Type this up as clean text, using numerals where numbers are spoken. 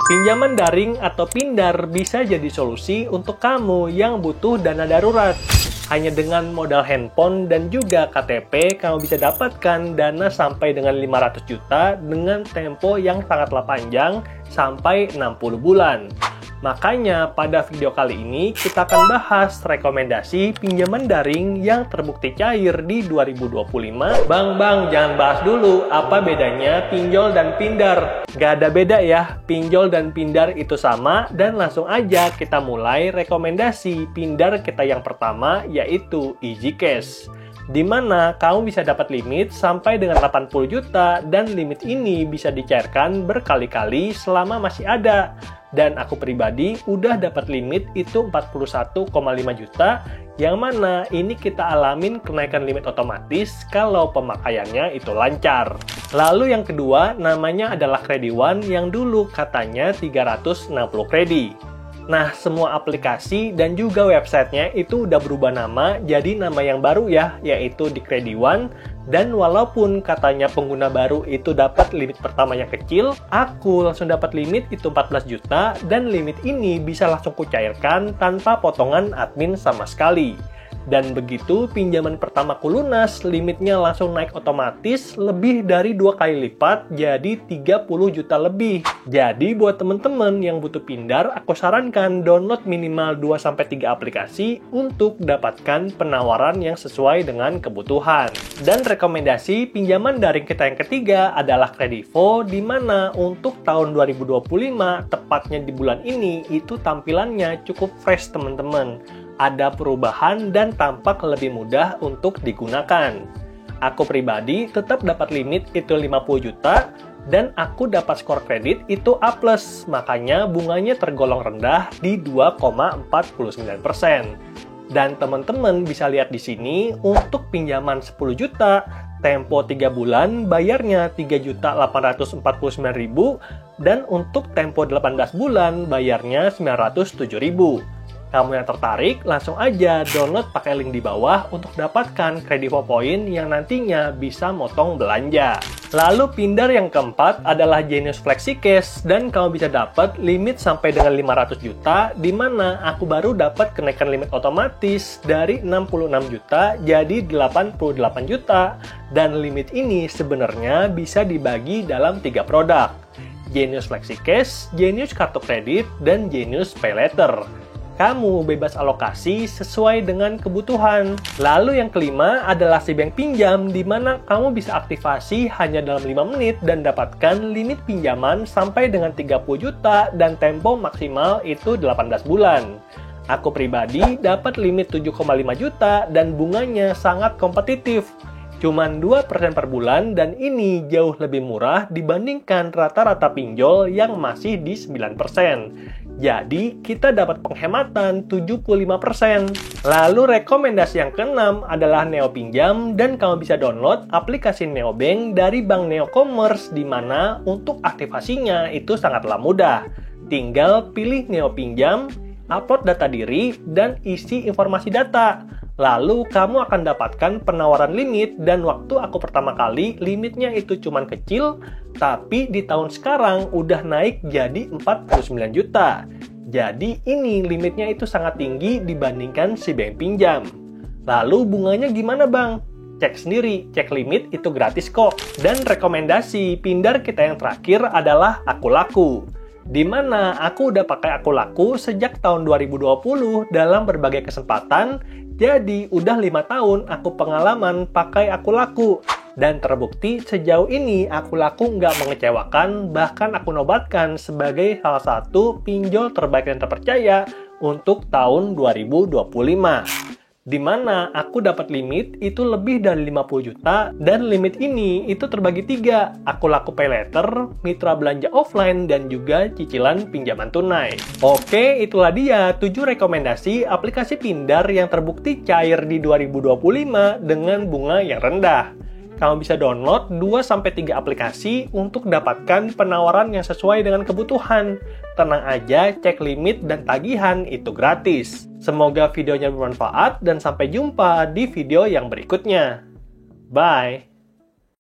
Pinjaman daring atau Pindar bisa jadi solusi untuk kamu yang butuh dana darurat. Hanya dengan modal handphone dan juga KTP, kamu bisa dapatkan dana sampai dengan 500 juta dengan tempo yang sangatlah panjang sampai 60 bulan. Makanya pada video kali ini kita akan bahas rekomendasi pinjaman daring yang terbukti cair di 2025. Bang, jangan bahas dulu apa bedanya pinjol dan Pindar. Gak ada beda ya, pinjol dan Pindar itu sama, dan langsung aja kita mulai rekomendasi Pindar kita yang pertama, yaitu EasyCash. Di mana kamu bisa dapat limit sampai dengan 80 juta dan limit ini bisa dicairkan berkali-kali selama masih ada. Dan aku pribadi udah dapat limit itu 41,5 juta, yang mana ini kita alamin kenaikan limit otomatis kalau pemakaiannya itu lancar. Lalu yang kedua namanya adalah Krediwan yang dulu katanya 360 kredi. Nah, semua aplikasi dan juga websitenya itu udah berubah nama jadi nama yang baru ya, yaitu di Krediwan. Dan walaupun katanya pengguna baru itu dapat limit pertama yang kecil, aku langsung dapat limit itu 14 juta dan limit ini bisa langsung kucairkan tanpa potongan admin sama sekali. Dan begitu pinjaman pertamaku lunas, limitnya langsung naik otomatis lebih dari 2 kali lipat, jadi 30 juta lebih. Jadi buat temen-temen yang butuh Pindar, aku sarankan download minimal 2-3 aplikasi untuk dapatkan penawaran yang sesuai dengan kebutuhan. Dan rekomendasi pinjaman daring kita yang ketiga adalah Kredivo, di mana untuk tahun 2025, tepatnya di bulan ini, itu tampilannya cukup fresh teman-teman. Ada perubahan dan tampak lebih mudah untuk digunakan. Aku pribadi tetap dapat limit itu 50 juta dan aku dapat skor kredit itu A+, makanya bunganya tergolong rendah di 2,49%. Dan teman-teman bisa lihat di sini untuk pinjaman 10 juta, tempo 3 bulan bayarnya 3.849.000 dan untuk tempo 18 bulan bayarnya 907.000. Kamu yang tertarik, langsung aja download pakai link di bawah untuk dapatkan Kredivo Point yang nantinya bisa motong belanja. Lalu Pindar yang keempat adalah Genius FlexiCash, dan kamu bisa dapat limit sampai dengan 500 juta, di mana aku baru dapat kenaikan limit otomatis dari 66 juta jadi 88 juta, dan limit ini sebenarnya bisa dibagi dalam 3 produk. Genius FlexiCash, Genius Kartu Kredit, dan Genius PayLater. Kamu bebas alokasi sesuai dengan kebutuhan. Lalu yang kelima adalah Cbank Pinjam, di mana kamu bisa aktifasi hanya dalam 5 menit dan dapatkan limit pinjaman sampai dengan 30 juta dan tempo maksimal itu 18 bulan. Aku pribadi dapat limit 7,5 juta dan bunganya sangat kompetitif. Cuman 2% per bulan, dan ini jauh lebih murah dibandingkan rata-rata pinjol yang masih di 9%. Jadi, kita dapat penghematan 75%. Lalu rekomendasi yang keenam adalah Neo Pinjam, dan kamu bisa download aplikasi Neobank dari Bank Neo Commerce, di mana untuk aktivasinya itu sangatlah mudah. Tinggal pilih Neo Pinjam, upload data diri, dan isi informasi data. Lalu kamu akan dapatkan penawaran limit, dan waktu aku pertama kali limitnya itu cuman kecil, tapi di tahun sekarang udah naik jadi 49 juta. Jadi ini limitnya itu sangat tinggi dibandingkan Cbank Pinjam. Lalu bunganya gimana bang? Cek sendiri, cek limit itu gratis kok. Dan rekomendasi Pindar kita yang terakhir adalah Akulaku, di mana aku udah pakai Akulaku sejak tahun 2020 dalam berbagai kesempatan. Jadi udah 5 tahun aku pengalaman pakai Akulaku, dan terbukti sejauh ini Akulaku nggak mengecewakan, bahkan aku nobatkan sebagai salah satu pinjol terbaik dan terpercaya untuk tahun 2025. Di mana aku dapat limit itu lebih dari 50 juta, dan limit ini itu terbagi 3, Akulaku PayLater, mitra belanja offline, dan juga cicilan pinjaman tunai. Oke, itulah dia 7 rekomendasi aplikasi Pindar yang terbukti cair di 2025 dengan bunga yang rendah. Kamu bisa download 2-3 aplikasi untuk dapatkan penawaran yang sesuai dengan kebutuhan. Tenang aja, cek limit dan tagihan itu gratis. Semoga videonya bermanfaat dan sampai jumpa di video yang berikutnya. Bye!